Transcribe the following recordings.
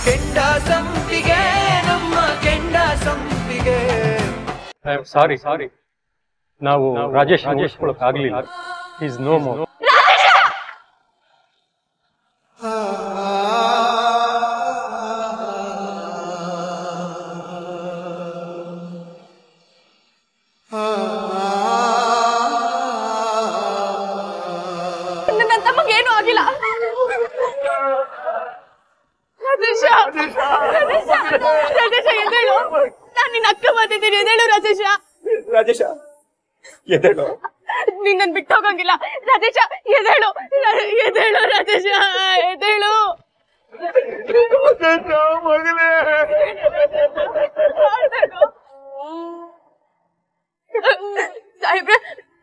ಕೆಂಡ ಸಂಪಿಗೆ ನಮ್ಮ ಕೆಂಡ ಸಂಪಿಗೆ. ಐ ಆಮ್ ಸಾರಿ ನಾವು ರಾಜೇಶ್ ಉಳಿಸ್ಕೊಳ್ಳೋಕೆ ಆಗಲಿಲ್ಲ. Is no more. ನನ್ನ ತಮ್ಮಗೇನು ಆಗಿಲ್ಲ. ರಾಜೇಶ ಎದ್ದೇಳು. ನಾನು ನಿನ್ನ ಅಕ್ಕ ಬಂದಿದ್ದೀನಿ. ಎದ್ದೇಳು ರಾಜೇಶ. ರಾಜೇಶ ಎದ್ದೇಳು. ನೀನ್ ನನ್ ಬಿಟ್ಟು ಹೋಗಂಗಿಲ್ಲ. ರಾಜೇಶ ಎದ್ದೇಳು. ಎದ್ದೇಳು ರಾಜೇಶ ಎದ್ದೇಳು. ಮಗನೇ ಸಾಹೇಬ್ರೆ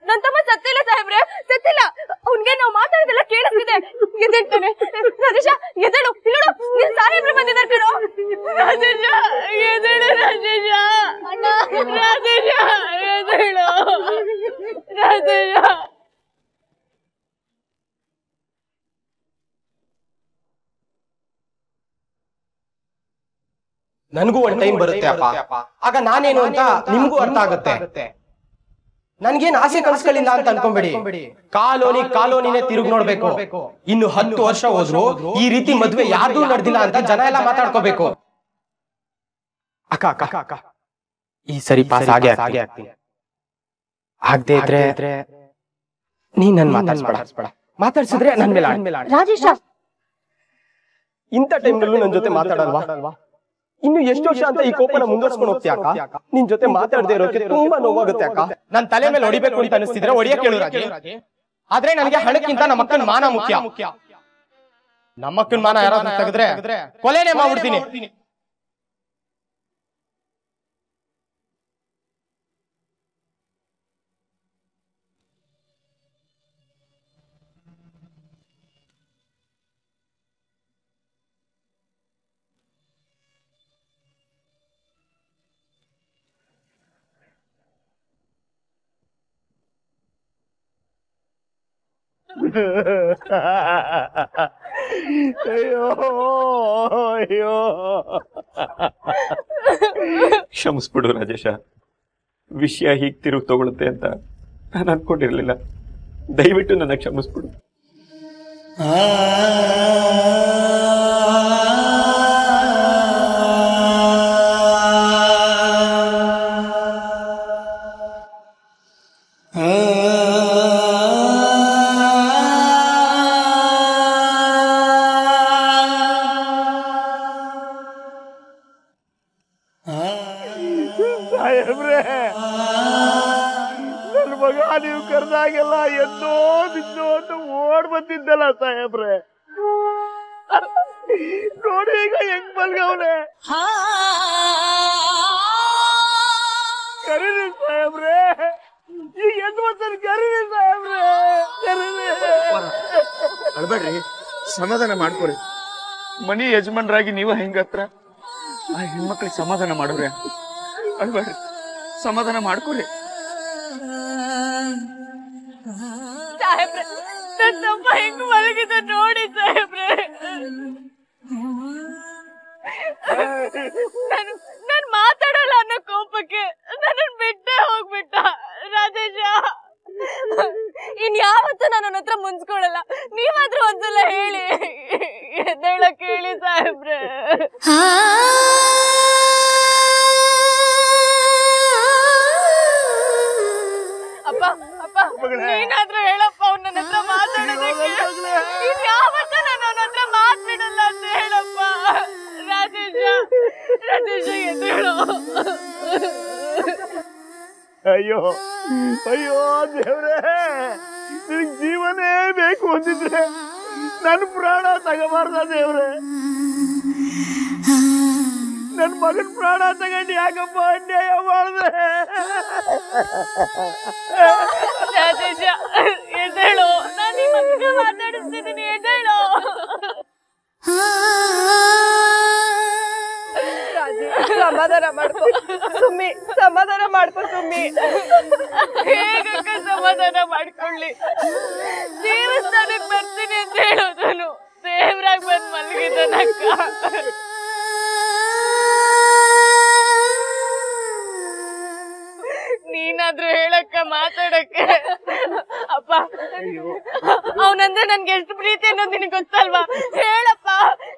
ನನ್ ತಮ್ಮ ಸತ್ತಿಲ್ಲ ಸಾಹೇಬ್ರೆ, ಸತ್ತಿಲ್ಲ. ಅವ್ನ್ಗೆ ನಾವು ಮಾತಾಡಿದೆಲ್ಲ ಕೇಳಿಸ್ತಿದೆ. ಎದ್ದೇಳ್ತಾನೆ. ರಾಜೇಶ ಎದ್ದೇಳು. ಇಲ್ಲೋಡು ನೀನ್ ಸಾಹೇಬ್ರೆ ಬಂದಿದ್ದಾರೆ ಕಣೋ. ರಾಜೇಶ ಎದ್ದೇಳು. ರಾಜೇಶ ರಾಜೇಶ ಎದ್ದೇಳು. ರಾಜೇಶ ನನಗೂ ಒಂದ್ ಟೈಮ್ ಬರುತ್ತೆ ಅಪ್ಪ, ಆಗ ನಾನೇನು ಅಂತ ನಿಮ್ಗೂ ಅರ್ಥ ಆಗತ್ತೆ. ನನ್ಗೇನ್ ಆಸೆ ಕನ್ಸ್ಗಳಿಲ್ಲ ಅಂತ ಅನ್ಕೊಂಬೇಡಿ. ಕಾಲೋನಿನೇ ತಿರುಗಿ ನೋಡ್ಬೇಕು. ಇನ್ನು 10 ವರ್ಷ ಹೋದ್ರು ಈ ರೀತಿ ಮದ್ವೆ ಯಾರ್ದೂ ನಡೆದಿಲ್ಲ ಅಂತ ಜನ ಎಲ್ಲ ಮಾತಾಡ್ಕೋಬೇಕು. ಅಕ್ಕ ಈ ಸರಿ ಪಾಸ್ ಆಗೇ ಆಗ್ತೀನಿ. ಆಗದೆ ಇದ್ರೆ ನೀನ್ ನನ್ ಮಾತಾಡ್ಸ್ಬೇಡ. ಮಾತಾಡ್ಸಿದ್ರೆ ನನ್ ಮೇಲೆ ರಾಜೇಶ ಇಂಥ ಟೈಮ್ನಲ್ಲೂ ನನ್ ಜೊತೆ ಮಾತಾಡಲ್ವಾ? ಇನ್ನು ಎಷ್ಟು ವರ್ಷ ಅಂತ ಈ ಕೋಪನ ಮುಂದುವರ್ಸ್ಕೊಂಡು ಹೋಗ್ತೀಯ ಅಕ್ಕ? ನಿನ್ ಜೊತೆ ಮಾತಾಡದೆ ಇರೋಕೆ ತುಂಬಾ ನೋವಾಗುತ್ತೆ ಅಕ್ಕ. ನನ್ ತಲೆ ಮೇಲೆ ಹೊಡಿಬೇಕು ಅಂತ ಅನಿಸ್ತಿದ್ರೆ ಹೊಡಿಯಕ್ಕೆ ಹೇಳು ರಾಜಿ. ಆದ್ರೆ ನನಗೆ ಹಣಕ್ಕಿಂತ ನಮ್ಮಕ್ಕನ ಮಾನ ಮುಖ್ಯ. ನಮ್ಮಕ್ಕನ ಮಾನ ಯಾರಾದ್ರೂ ತೆಗೆದ್ರೆ ಕೊಲೆನೇ ಮಾಡ್ಬಿಡ್ತೀನಿ. ಕ್ಷಮಿಸ್ಬಿಡು ರಾಜೇಶ, ವಿಷಯ ಹೀಗೆ ತಿರುಗಿ ತಗೊಳುತ್ತೆ ಅಂತ ನಾನು ಅನ್ಕೊಂಡಿರ್ಲಿಲ್ಲ. ದಯವಿಟ್ಟು ನನ್ನ ಕ್ಷಮಿಸ್ಬಿಡು. ಸಾಹೇಬ್ರೆ, ನನ್ನ ಮಗ ನೀವು ಕರೆದಾಗೆಲ್ಲ ಎದ್ದೋ ಬಿದ್ದೋ ಅಂತ ಓಡ್ ಬಂದಿದ್ದಲ್ಲ ಸಾಹೇಬ್ರೆ. ನೋಡಿ ಈಗ ಹೆಂಗ್ ಮಲ್ಗವ್ನೆ. ಕರೀರಿ ಸಾಹೇಬ್ರೆ, ಈಗ ಎದ್ದು ಬರ್ತಾನೆ. ಕರೀರಿ ಸಾಹೇಬ್ರೆ, ಕರೀರಿ. ಅಳ್ಬೇಡ್ರಿ, ಸಮಾಧಾನ ಮಾಡ್ಕೊರಿ. ಮನಿ ಯಜಮಾನ್ರಾಗಿ ನೀವು ಹೆಂಗತ್ರ ಆ ಹೆಣ್ಮಕ್ಳಿಗೆ ಸಮಾಧಾನ ಮಾಡೋರಿ. ಅಳ್ಬೇಡ್ರಿ, ಸಮಾಧಾನ ಮಾಡ್ಕೊರಿ. ಸಾಹೇಬ್ರೆ ನನ್ನ ತಮ್ಮ ಹೆಂಗ್ ಮಲಗಿದ ನೋಡಿ ಸಾಹೇಬ್ರೆ. ನಾನು ಮಾತಾಡಲ್ಲ ಅನ್ನೋ ಕೋಪಕ್ಕೆ ನನ್ನ ಬಿಟ್ಟೆ ಹೋಗ್ಬಿಟ್ಟ ರಾಜೇಶ. ಇನ್ಯಾವತ್ತೂ ನಾನು ನನ್ನ ಹತ್ರ ಮುನ್ಸ್ಕೊಳಲ್ಲ. ನೀವಾದ್ರೂ ಒಂದ್ಸಲ ಹೇಳಿ, ಎದ್ದೇಳಕ್ ಹೇಳಿ ಸಾಹೇಬ್ರೆ. ಅಪ್ಪ ನೀನಾದ್ರೂ ಹೇಳಪ್ಪ, ಅವ್ನ ನನ್ನ ಹತ್ರ ಮಾತಾಡೋದಕ್ಕೆ. ಇನ್ಯಾವತ್ತೂ ನಾನು ಅವನ ಹತ್ರ ಮಾತಾಡಲ್ಲ ಅಂತ ಹೇಳಪ್ಪ. ರಾಜೇಶ ಎದ್ದೇಳು. ಅಯ್ಯೋ ಅಯ್ಯೋ ದೇವ್ರೆ, ನಿನಗ್ ಜೀವನೇ ಬೇಕು ಅಂತಿದ್ರೆ ನನ್ನ ಪ್ರಾಣ ತಗಬಾರ್ದ ದೇವ್ರೆ. ನನ್ ಮಗನ್ ಪ್ರಾಣ ತಗೊಂಡು ಯಾಕಪ್ಪ ಅನ್ಯಾಯ ಮಾಡಿದೆ? ರಾಜೇಶ ಎದ್ದೇಳು, ನಾನು ನಿಮ್ಮ ಮಗನಿಗೆ ಮಾತಾಡಿಸ್ತಿದ್ದೀನಿ. ಎದ್ದೇಳು. ಸಮಾಧಾನ ಮಾಡ್ಕೊ ಸುಮ್ಮಿ, ಸಮಾಧಾನ ಮಾಡ್ಕೊ ಸುಮ್ಮಿ. ಹೇಗಕ್ಕ ಸಮಾಧಾನ ಮಾಡ್ಕೊಳ್ಳಿ? ದೇವಸ್ಥಾನಕ್ಕೆ ಬರ್ತೀನಿ ಅಂತ ಹೇಳೋದನು ದೇವ್ರಾಗ ಬಂದ್ ಮಲಗಿದ್ದಾನಕ್ಕ. ಅವನಂದ್ರೆ ನನ್ಗೆ ಎಷ್ಟು ಪ್ರೀತಿ ಅನ್ನೋದು ನಿನಗೆ ಗೊತ್ತಲ್ವಾ? ಹೇಳಪ್ಪ,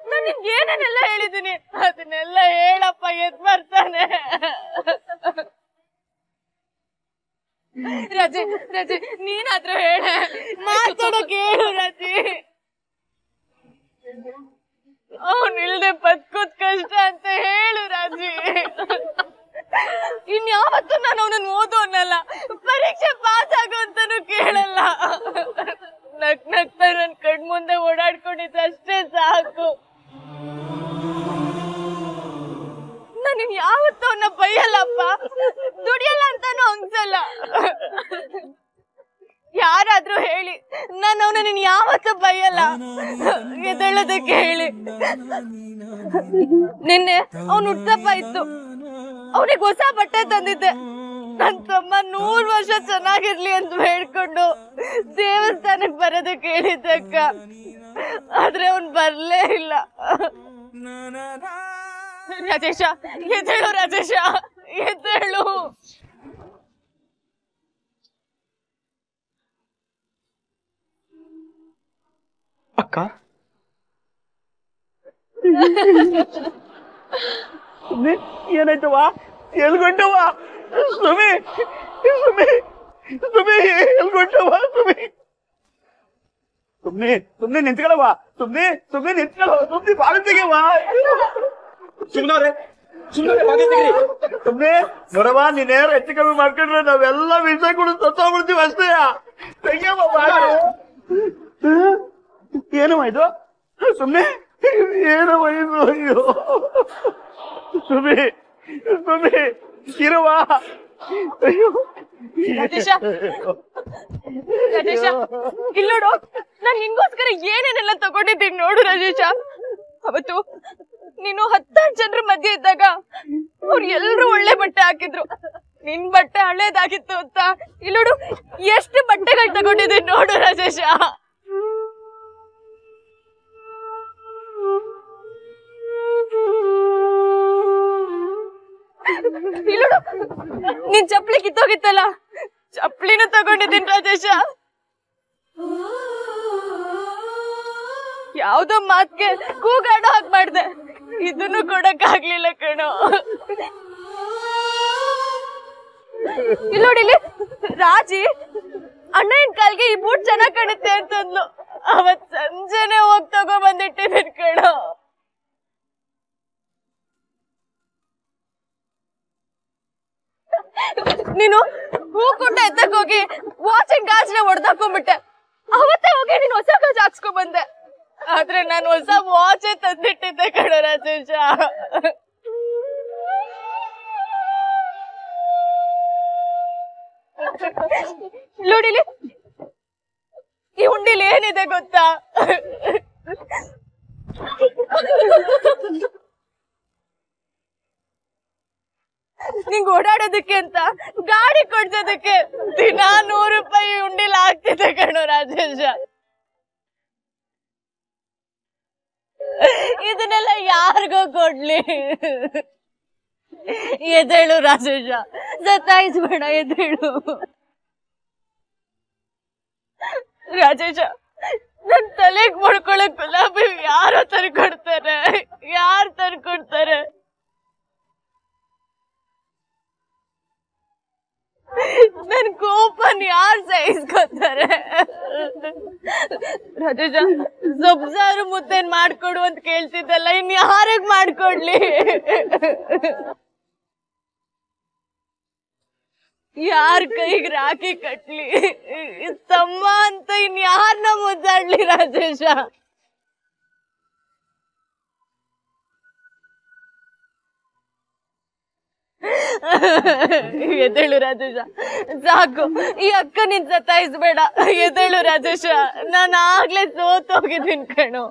ನಾನು ನಿನ್ಗೆ ಏನೇನೆಲ್ಲ ಹೇಳಿದ್ದೀನಿ ಅದನ್ನೆಲ್ಲ ಹೇಳಪ್ಪ. ಎದ್ ಬರ್ತಾನೆ. ರಜೆ ರಜೆ ನೀನಾದ್ರೂ ಹೇಳ, ಮಾತಾಡೋಕೆ ಹೇಳು ರಜೆ. ಅವನಿಲ್ದೆ ಬದುಕೋದ್ ಕಷ್ಟ ಅಂತ ಹೇಳು ರಾಜಿ. ಇನ್ಯಾವತ್ತೂ ನಾನು ಅವನನ್ನು ಓದು ಅನ್ನಲ್ಲ, ಪರೀಕ್ಷೆ ಪಾಸ್ ಆಗೋ ಅಂತಾನು ಕೇಳಲ್ಲ. ನಗ್ತಾ ನನ್ ಕಣ್ಮುಂದೆ ಓಡಾಡ್ಕೊಂಡಿದ್ದ ಅಷ್ಟೇ ಸಾಕು. ನಾನು ಯಾವತ್ತೂ ಅವನ್ನ ಬೈಯಲ್ಲಪ್ಪ, ದುಡಿಯಲ್ಲ ಅಂತಾನು ಅನ್ಸಲ್ಲ. ಯಾರಾದ್ರೂ ಹೇಳಿ, ನಾನು ಅವನ ನೀನ್ ಯಾವತ್ತೂ ಬೈಯಲ್ಲ. ಎದ್ದೇಳೋದಕ್ಕೆ ಹೇಳಿ. ನಿನ್ನೆ ಅವನು ಹುಟ್ಟಪ್ಪ ಇತ್ತು, ಅವನಿಗೆ ಹೊಸ ಬಟ್ಟೆ ತಂದಿದ್ದೆ. ನನ್ ತಮ್ಮ 100 ವರ್ಷ ಚೆನ್ನಾಗಿರ್ಲಿ ಅಂತ ಹೇಳ್ಕೊಂಡು ದೇವಸ್ಥಾನಕ್ಕೆ ಬರೋದಕ್ಕೆ ಹೇಳಿದ್ದಕ್ಕ. ಆದ್ರೆ ಅವನ್ ಬರ್ಲೇ ಇಲ್ಲ. ರಾಜೇಶ ಎದ್ದೇಳು, ರಾಜೇಶ ಎದ್ದೇಳು. ಅಕ್ಕ ಏನಾಯ್ತವ? ಎಲ್ಗೊಂಡವ? ಸುಮಿ ಸುಮಿ ಸುಮಿ ಎಲ್ಗೊಂಡವ? ಸುಮ್ನೆ ಸುಮ್ನೆ ನಿಂತ್ಕೊಳ್ಳವ. ಸುಮ್ನೆ ನಿಂತ್ಕೊಳ್ಳವ. ಸುಮ್ನೆ ಬಾಗಿಲು ತೆಗೆವ. ಸುಮ್ನೆ ನೋಡವ, ನೀನೇನಾರು ಹೆಚ್ಚು ಕಮ್ಮಿ ಮಾಡ್ಕೊಂಡ್ರೆ ನಾವೆಲ್ಲ ವಿಷಯ ಕೂಡ ಸತ್ತೋಗ್ಬಿಡ್ತೀವಿ ಅಷ್ಟೇ. ತೆಗಿಯವ ಬಾಗಿಲು. ಏನವ ಇದು? ಸುಮ್ನೆ ಏನವ ಇದು? ಅಯ್ಯೋ ಸುಮಿ ಇರುವ. ಅಯ್ಯೋ ರಾಜೇಶ, ಇಲ್ಲಿ ನೋಡು, ನಾನ್ ನಿನ್ಗೋಸ್ಕರ ಏನೇನೆಲ್ಲ ತಗೊಂಡಿದ್ದೀನಿ ನೋಡು ರಾಜೇಶ. ಅವತ್ತು ನೀನು 10 ಜನರ ಮಧ್ಯೆ ಇದ್ದಾಗ ಅವ್ರು ಎಲ್ರು ಒಳ್ಳೆ ಬಟ್ಟೆ ಹಾಕಿದ್ರು. ನಿನ್ ಬಟ್ಟೆ ಹಳೇದಾಗಿತ್ತು ಅಂತ ಇಲ್ಲಿ ನೋಡು ಎಷ್ಟು ಬಟ್ಟೆಗಳು ತಗೊಂಡಿದ್ದೀನಿ ನೋಡು ರಾಜೇಶ. ಇಲ್ಲೋಡು, ನಿನ್ ಚಪ್ಲಿ ಕಿತ್ತೋಗಿತ್ತಲ್ಲ, ಚಪ್ಲಿನೂ ತಗೊಂಡಿದ್ದೀನಿ ರಾಜೇಶ. ಯಾವ್ದೋ ಮಾತ್ಗೆ ಕೂಗಾಡೋ ಹಾಗೆ ಮಾಡ್ದೆ, ಇದನ್ನು ಕೊಡಕ್ ಆಗ್ಲಿಲ್ಲ ಕಣೋ. ಇಲ್ಲೋಡಿಲಿ, ರಾಜಿ ಅಣ್ಣನ ಕಾಲ್ಗೆ ಈ ಬೂಟ್ ಚೆನ್ನಾಗ್ ಕಾಣುತ್ತೆ ಅಂತಂದ್ಲು. ಅವತ್ ಸಂಜೆನೆ ಹೋಗ್ ತಗೋ ಬಂದಿಟ್ಟಿದ್ದೀನಿ ಕಣೋ. ನೀನು ಹೂ ಕೊಟ್ಟ ಎತ್ತಕ್ ಹೋಗಿ ವಾಚಿಂಗ್ ಗಾಜ್ನ ಹೊಡೆದಾಕೊಂಡ್ಬಿಟ್ಟೆ. ಅವತ್ತೇ ಹೋಗಿ ನೀನು ಹೊಸ ಗಾಜ್ ಹಾಕ್ಸ್ಕೊಂಡ್ ಬಂದೆ. ಆದ್ರೆ ನಾನು ಹೊಸ ವಾಚೆ ತಂದಿಟ್ಟಿದ್ದೆ ಕಣೋ ರಾಜೇಶ. ನೋಡಿಲಿ, ಈ ಹುಂಡಿಲಿ ಏನಿದೆ ಗೊತ್ತಾ? ನಿಂಗೆ ಓಡಾಡೋದಕ್ಕೆ ಅಂತ ಗಾಡಿ ಕೊಡ್ಸೋದಕ್ಕೆ ದಿನ 100 ರೂಪಾಯಿ ಉಂಡಿಲ್ ಆಗ್ತಿದೆ ಕಣೋ ರಾಜೇಶ. ಇದನ್ನೆಲ್ಲ ಯಾರಿಗೋ ಕೊಡ್ಲಿ? ಎದ್ದೇಳು ರಾಜೇಶ, ಸತಾಯಿಸ್ಬೇಡ, ಎದ್ದೇಳು ರಾಜೇಶ. ನನ್ ತಲೆಗ್ ಮಾಡ್ಕೊಳಕ್ ಗುಲಾಬಿ ಯಾರೋ ತರ್ಕೊಡ್ತಾರೆ, ಯಾರು ತರ್ಕೊಡ್ತಾರೆ? ನನ್ ಕೋಪನ್ ಯಾರು ಸಹಿಸ್ಕೊತಾರೆ? ರಾಜೇಶ, ಸೊಬ್ಸಾರು ಮುದ್ದೇನ್ ಮಾಡ್ಕೊಡು ಅಂತ ಕೇಳ್ತಿದ್ದಲ್ಲ, ಇನ್ ಯಾರಿಗ್ ಮಾಡ್ಕೊಡ್ಲಿ? ಯಾರ ಕೈಗೆ ರಾಖಿ ಕಟ್ಲಿ? ತಮ್ಮ ಅಂತ ಇನ್ ಯಾರನ್ನ ಮುದ್ದಾಡ್ಲಿ ರಾಜೇಶ? ಎದ್ದೇಳು ರಾಜೇಶ, ಸಾಕು. ಈ ಅಕ್ಕ ನಿನ್ ಸತಾಯಿಸ್ಬೇಡ. ಎದ್ದೇಳು ರಾಜೇಶ, ನಾನು ಆಗ್ಲೇ ಸೋತೋಗಿದ್ದೀನಿ ಕಣೋ.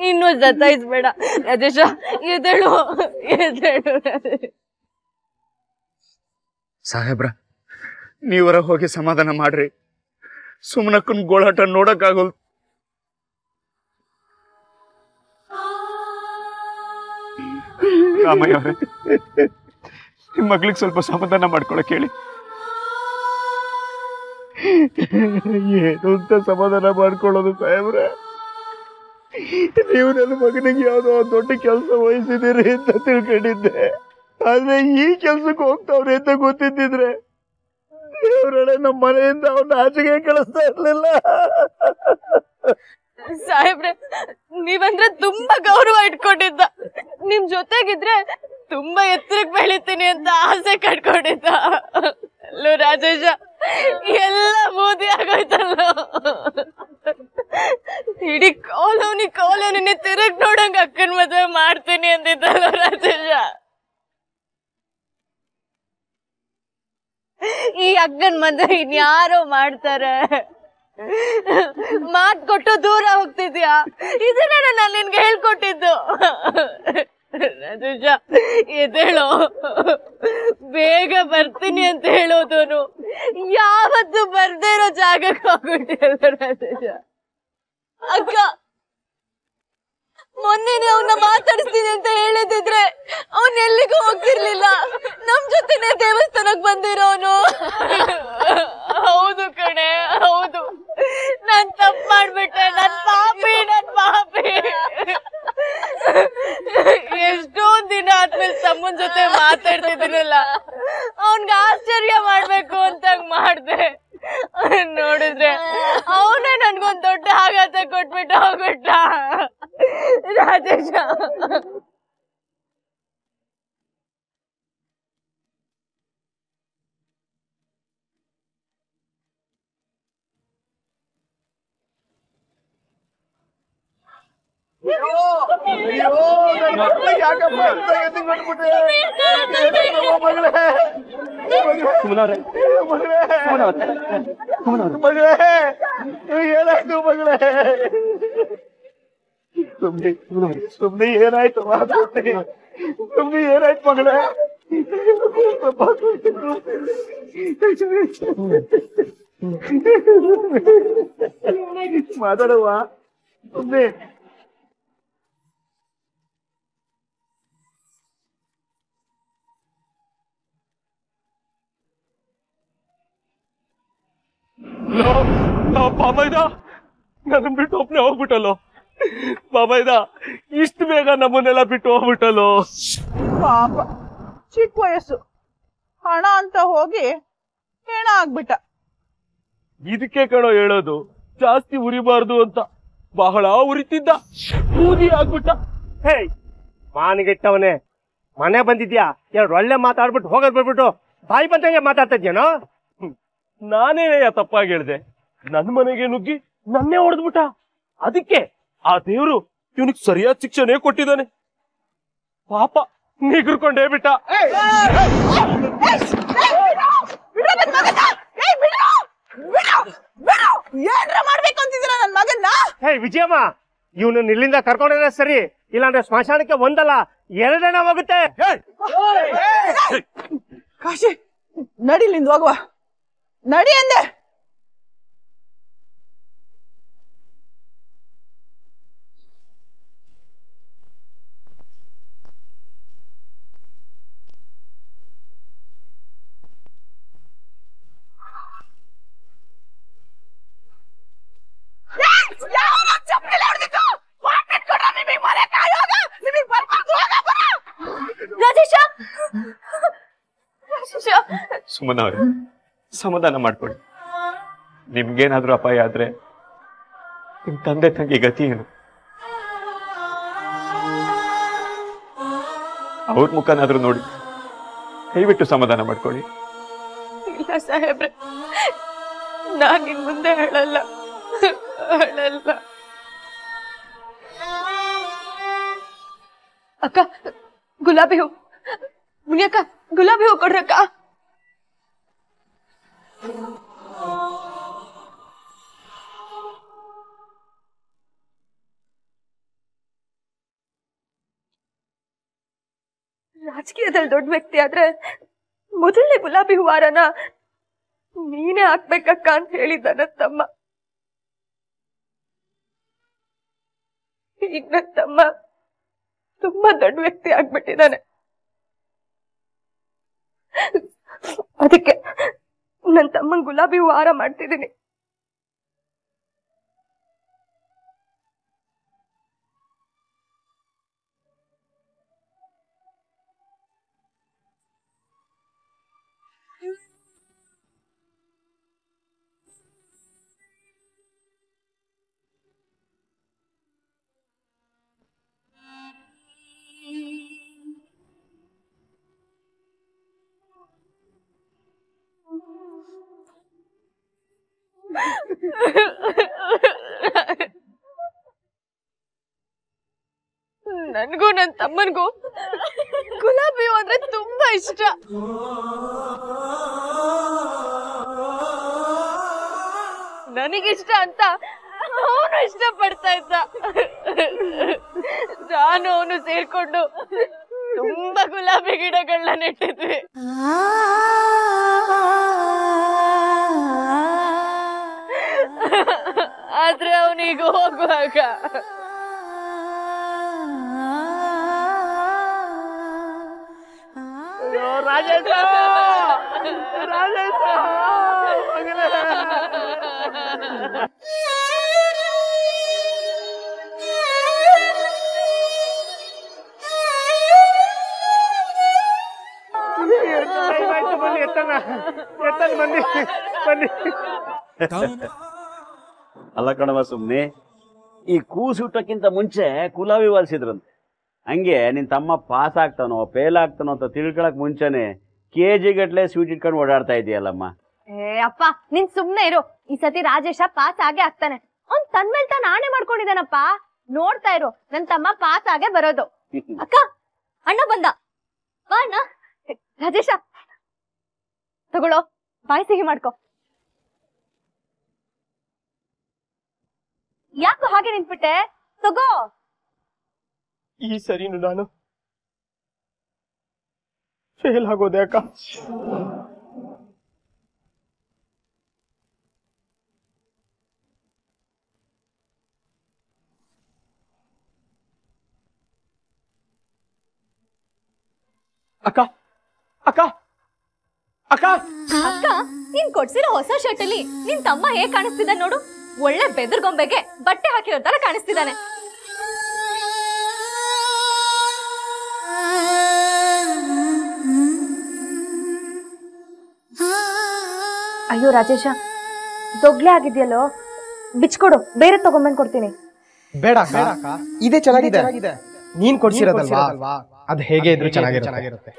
ಇನ್ನೂ ಸತಾಯಿಸ್ಬೇಡ ರಾಜೇಶ, ಎದ್ದೇಳು ರಾಜೇಶ. ಸಾಹೇಬ್ರ, ನೀವರ ಹೋಗಿ ಸಮಾಧಾನ ಮಾಡ್ರಿ. ಸುಮ್ಮನಕ್ಕನ್ ಗೋಳಾಟ ನೋಡಕ್ಕಾಗಲ್. ರಾಮಯ್ಯ ಅವರೇ, ನಿಮ್ ಮಗಳಿಗೆ ಸ್ವಲ್ಪ ಸಮಾಧಾನ ಮಾಡ್ಕೊಳಕ್ ಹೇಳಿ. ಏನು ಅಂತ ಸಮಾಧಾನ ಮಾಡ್ಕೊಳ್ಳೋದು ಸಾಹೇಬ್ರೆ? ನೀವು ನನ್ನ ಮಗನಿಗೆ ಯಾವುದೋ ದೊಡ್ಡ ಕೆಲಸ ವಹಿಸಿದ್ದೀರಿ ಅಂತ ತಿಳ್ಕೊಂಡಿದ್ದೆ. ಆದ್ರೆ ಈ ಕೆಲ್ಸಕ್ಕೆ ಹೋಗ್ತಾವ್ರೆ ಅಂತ ಗೊತ್ತಿದ್ದಿದ್ರೆ ದೇವರಡೆ ನಮ್ಮ ಮನೆಯಿಂದ ಅವನ್ನ ಆಚೆಗೆ ಕಳಿಸ್ತಾ ಇರ್ಲಿಲ್ಲ. ಸಾಹೇಬ್ರೆ, ನೀವಂದ್ರೆ ತುಂಬಾ ಗೌರವ ಇಟ್ಕೊಂಡಿದ್ದ. ನಿಮ್ ಜೊತೆಗಿದ್ರೆ ತುಂಬಾ ಎತ್ತರಕ್ಕೆ ಬೆಳಿತೀನಿ ಅಂತ ಆಸೆ ಕಟ್ಕೊಂಡಿದ್ದ. ಅಲ್ಲೋ ರಾಜೇಶ, ಎಲ್ಲ ಮೋದಿ ಆಗೋಯ್ತಲ್ಲ. ಇಡೀ ಕಾಲೋನಿ ತಿರುಗ್ ನೋಡಂಗ ಅಕ್ಕನ ಮದುವೆ ಮಾಡ್ತೀನಿ ಅಂದಿದ್ದಲ್ಲ ರಾಜೇಶ. ಈ ಅಕ್ಕನ ಮದುವೆ ಇನ್ಯಾರೋ ಮಾಡ್ತಾರೆ. ಮಾತ್ ಕೊಟ್ಟು ದೂರ ಹೋಗ್ತಿದ್ಯಾ? ಇದನ್ನೇ ನಾನು ನಿನ್ಗೆ ಹೇಳ್ಕೊಟ್ಟಿದ್ದು. ರಾಜೇಶ, ಎದ್ದೇಳೋ. ಬೇಗ ಬರ್ತೀನಿ ಅಂತ ಹೇಳೋದೋನು ಯಾವತ್ತು ಬರ್ದೇ ಇರೋ ಜಾಗಕ್ಕೆ ಹೋಗ್ಬಿಟ್ಟಿಲ್ಲ ರಾಜೇಶ. ಅಕ್ಕ, ಮೊನ್ನೆ ಅವನ್ನ ಮಾತಾಡಿಸ್ತೀನಿ ಅಂತ ಹೇಳಿದ್ರೆ ಅವನ್ ಎಲ್ಲಿಗೂ ಹೋಗ್ತಿರ್ಲಿಲ್ಲ. ನಮ್ ಜೊತೆನೆ ದೇವಸ್ಥಾನಕ್ ಬಂದಿರೋನು. ಹೌದು ಕಣೆ, ಹೌದು. ನಾನ್ ತಪ್ಪು ಮಾಡ್ಬಿಟ್ಟೆ. ನನ್ ಪಾಪಿ. ಎಷ್ಟೋ ದಿನ ಆದ್ಮೇಲೆ ತಮ್ಮನ್ ಜೊತೆ ಮಾತಾಡ್ತಿದ್ದೀನಲ್ಲ, ಅವನ್ಗ ಆಶ್ಚರ್ಯ ಮಾಡ್ಬೇಕು ಅಂತ ಮಾಡ್ದೆ. ನೋಡಿದ್ರೆ ಅವನೇ ನನ್ಗೊಂದ್ ದೊಡ್ಡ ಆಘಾತ ಕೊಟ್ಬಿಟ್ಟು ಹೋಗ್ಬಿಟ್ಟ ರಾಜೇಶ. ಏನಾಯ್ತು ಮಗಳೇ? ಸುಮ್ನೆ ಏನಾಯ್ತು? ಸುಮ್ನೆ ಏನಾಯ್ತು ಮಗಳೇ? ಮಾತಾಡುವ ಸುಮ್ನೆ. ಬಾಬೈದ, ನನ್ನ ಬಿಟ್ಟು ಒಬ್ಬನೇ ಹೋಗ್ಬಿಟ್ಟಲ್ಲೋ. ಬಾಬೈದ, ಇಷ್ಟು ಬೇಗ ನಮ್ಮನ್ನೆಲ್ಲ ಬಿಟ್ಟು ಹೋಗ್ಬಿಟ್ಟಲ್ಲೋ. ಪಾಪ, ಚಿಕ್ಕ ವಯಸ್ಸು, ಹಣ ಅಂತ ಹೋಗಿ ಹೆಣ ಆಗ್ಬಿಟ್ಟ. ಇದಕ್ಕೆ ಕಣೋ ಹೇಳೋದು, ಜಾಸ್ತಿ ಉರಿಬಾರ್ದು ಅಂತ. ಬಹಳ ಉರಿತಿದ್ದ, ಬೂದಿ ಆಗ್ಬಿಟ್ಟ. ಹೇ ಮಾನಿಗೆಟ್ಟವನೇ, ಮನೆ ಬಂದಿದ್ಯಾ? ಎರಡು ಒಳ್ಳೆ ಮಾತಾಡ್ಬಿಟ್ಟು ಹೋಗೋದ್ ಬಿಟ್ಬಿಟ್ಟು ಬಾಯಿ ಬಂದಂಗೆ ಮಾತಾಡ್ತಾ ಇದ್ಯಾನೋ? ನಾನೇನೇ ತಪ್ಪಾಗಿ ಹೇಳ್ದೆ. ನನ್ನ ಮನೆಗೆ ನುಗ್ಗಿ ನನ್ನೇ ಹೊಡೆದ್ಬಿಟ್ಟ. ಅದಕ್ಕೆ ಆ ದೇವ್ರು ಇವನಿಗೆ ಸರಿಯಾದ ಶಿಕ್ಷೆನೇ ಕೊಟ್ಟಿದ್ದಾನೆ. ಪಾಪ ನಿಗರ್ಕೊಂಡೇ ಬಿಟ್ಟ. ಏನ್ರ ಮಾಡ್ಬೇಕು ಅಂತಿದ್ದೀರ ನನ್ ಮಗನ್ನ? ಹೇ ವಿಜಯಮ್ಮ, ಇವನನ್ನ ಇಲ್ಲಿಂದ ಕರ್ಕೊಂಡ್ರೆ ಸರಿ, ಇಲ್ಲಾಂದ್ರೆ ಸ್ಮಶಾನಕ್ಕೆ ಒಂದಲ್ಲ ಎರಡೇನ ಹೋಗುತ್ತೆ. ಕಾಶಿ, ನಡಿಲಿಂದ ಹೋಗುವ. ನಡಿ ಅಂದೆ. ಸುಮನ ಅವ್ರೆ, ಸಮಾಧಾನ ಮಾಡ್ಕೊಳ್ಳಿ. ನಿಮ್ಗೇನಾದ್ರೂ ಅಪಾಯ ಆದ್ರೆ ನಿಮ್ ತಂದೆ ತಂಗಿ ಗತಿ ಏನು? ಅವ್ರ ಮುಖನಾದ್ರೂ ನೋಡಿ, ದಯವಿಟ್ಟು ಸಮಾಧಾನ ಮಾಡ್ಕೊಳ್ಳಿ. ಇಲ್ಲ ಸಾಹೇಬ್ರೆ, ನಾನ್ ನಿನ್ ಮುಂದೆ ಹೇಳಲ್ಲ. ಅಕ್ಕ, ಗುಲಾಬಿ ಹೂ. ಮುನಿಯಕ್ಕ, ಗುಲಾಬಿ ಹೂ ಕೊಡ್ರಕ್ಕ. ರಾಜಕೀಯದಲ್ಲಿ ದೊಡ್ಡ ವ್ಯಕ್ತಿ ಆದ್ರೆ ಮೊದಲನೇ ಗುಲಾಬಿ ಹೂವಾರನ ನೀನೇ ಹಾಕ್ಬೇಕಕ್ಕ ಅಂತ ಹೇಳಿದ್ದ ನನ್ನ ತಮ್ಮ. ಈಗ ನನ್ನ ತಮ್ಮ ತುಂಬಾ ದೊಡ್ಡ ವ್ಯಕ್ತಿ ಆಗ್ಬಿಟ್ಟಿದ್ದಾನೆ. ಅದಕ್ಕೆ ನನ್ನ ತಮ್ಮನ್ ಗುಲಾಬಿ ಹೂ ಹಾರ ಮಾಡ್ತಿದ್ದೀನಿ. ನನ್ಗೂ ನನ್ ತಮ್ಮನ್ಗೂ ಗುಲಾಬಿ ಹೂ ಅಂದ್ರೆ ತುಂಬಾ ಇಷ್ಟ. ನನಗಿಷ್ಟ ಅಂತ ಅವನು ಇಷ್ಟ ಪಡ್ತಾ ಇದ್ದ. ನಾನು ಅವನು ಸೇರ್ಕೊಂಡು ತುಂಬಾ ಗುಲಾಬಿ ಗಿಡಗಳನ್ನ ನೆಟ್ಟಿದ್ವಿ. ಆದ್ರೆ ಅವನೀಗ ಹೋಗುವಾಗ ರಾಜೇಶ ರಾಜೇಶ ಬನ್ನಿ ಎತ್ತನ ಬನ್ನಿ ಬನ್ನಿ. ಅಲ್ಲ ಕಣವ ಸುಮ್ನೆ ಈ ಕೂಸು ಹುಟ್ಟಕ್ಕಿಂತ ಮುಂಚೆ ಕುಲಾವಿ ವಾಲ್ಸಿದ್ರಂತೆ. ಹಂಗೆ ನಿನ್ ತಮ್ಮ ಪಾಸ್ ಆಗ್ತಾನೋ ಫೇಲ್ ಆಗ್ತಾನೋ ಅಂತ ತಿಳ್ಕೊಳಕ್ ಮುಂಚೆನೆ ಕೆಜಿ ಗಟ್ಲೆ ಸ್ವೀಟ್ ಇಟ್ಕೊಂಡು ಓಡಾಡ್ತಾ ಇದೆಯಲ್ಲಮ್ಮ. ಅಪ್ಪ ನಿನ್ ಸುಮ್ನೆ ಇರು. ಈ ಸತಿ ರಾಜೇಶ ಪಾಸ್ ಆಗೇ ಆಗ್ತಾನೆ. ಅವ್ನ್ ತನ್ಮೇಲ್ ತಾನು ಆಣೆ ಮಾಡ್ಕೊಂಡಿದ್ದಾನಪ್ಪ. ನೋಡ್ತಾ ಇರು, ನನ್ ತಮ್ಮ ಪಾಸ್ ಆಗೇ ಬರೋದು. ಅಕ್ಕ ಅಣ್ಣ ಬಂದ. ಬಾ ಅಣ್ಣ. ರಾಜೇಶ ತಗೊಳ್ಳೋ, ಬಾಯಿ ಸಿಹಿ ಮಾಡ್ಕೊ. ಯಾಕೋ ಹಾಗೆ ನಿಂತ್ಬಿಟ್ಟೆ? ತಗೋ. ಈ ಸರಿನು ನಾನು ಫೇಲ್ ಆಗೋದೆ ಅಕ್ಕ. ಅಕ್ಕ ಅಕ್ಕ ಅಕ್ಕ ಅಕ್ಕ, ನೀನ್ ಕೊಡ್ಸಿರೋ ಹೊಸ ಶರ್ಟ್ ಅಲ್ಲಿ ನಿನ್ ತಮ್ಮ ಹೇಗ್ ಕಾಣಿಸ್ತಿದ್ದ ನೋಡು. ಒಳ್ಳೆ ಬೆದರ್ಗೊಂಬೆಗೆ ಬಟ್ಟೆ ಹಾಕಿರೋ ತರ ಕಾಣಿಸ್ತಿದ್ದಾನೆ. ಅಯ್ಯೋ ರಾಜೇಶ, ದೊಗ್ಲೆ ಆಗಿದ್ಯಲ್ಲೋ, ಬಿಚ್ಕೊಡು, ಬೇರೆ ತಗೊಂಬಂದ್ ಕೊಡ್ತೀನಿ. ಬೇಡ ಇದೇ ಚೆನ್ನಾಗಿದೆ. ನೀನ್ ಕೊಡ್ಸಿರೋದಲ್ವಾ, ಅದ್ ಹೇಗೆ ಇದ್ರು ಚೆನ್ನಾಗಿರುತ್ತೆ.